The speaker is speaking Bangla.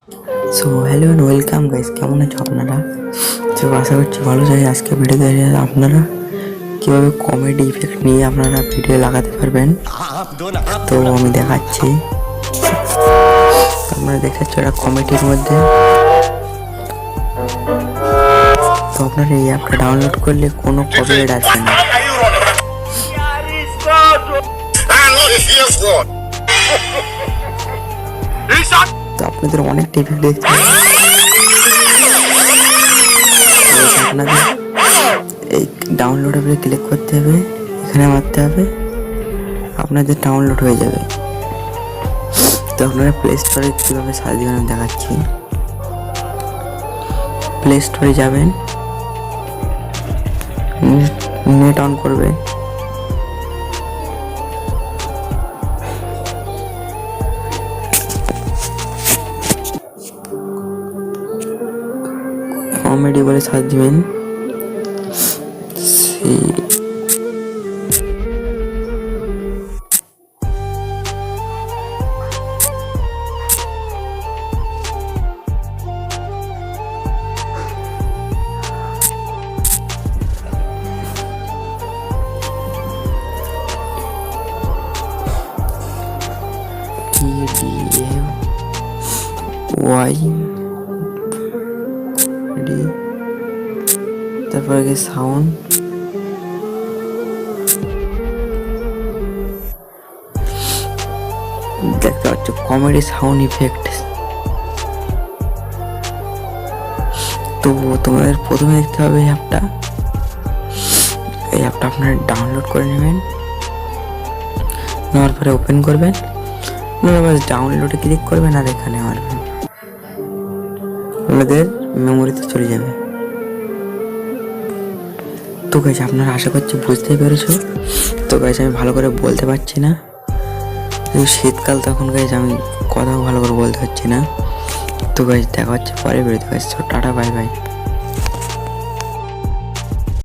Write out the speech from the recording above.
So hello and welcome guys, কেমন আছো আপনারা? তো আশা করছি ভালো যাই। আজকে ভিডিওতে আপনারা কীভাবে কমেডি ইফেক্ট নিয়ে আপনারা ভিডিও লাগাতে পারবেন তো আমি দেখাচ্ছি। আপনারা দেখাচ্ছি ওটা কমেডির মধ্যে। তো আপনারা এই অ্যাপটা ডাউনলোড করলে কোনো কপিরাইট আসবে না। তো আপনাদের অনেক ইফেক্ট দেখতে হবে। আপনাদের এই ডাউনলোড আপনি ক্লিক করতে হবে, এখানে মারতে হবে, আপনাদের ডাউনলোড হয়ে যাবে। তো আপনারা প্লে স্টোরে কীভাবে সার্চ দিবেন আমি দেখাচ্ছি। প্লে স্টোরে যাবেন, নেট অন করবে, কমেডি বলে সার্চ দিবেন। TDAY তারপরে সাউন্ড, দেখতে পাচ্ছ কমেডি সাউন্ড ইফেক্ট। তো তোমাদের প্রথমে দেখতে হবে এই অ্যাপটা আপনারা ডাউনলোড করে নেবেন। নেওয়ার পরে ওপেন করবেন, বাস ডাউনলোডে ক্লিক করবেন আর এখানে মারবেন, আপনাদের মেমোরিতে চলে যাবে। তো গাইস আপনারা আশা করছি বুঝতেই পেরেছো। তো গাইস আমি ভালো করে বলতে পারছি না, শীতকাল তখন গাইস আমি কথাও ভালো করে বলতে পারছি না। তো গাইস দেখা হচ্ছে পরে বেরোতে গাইস। Tata, bye bye.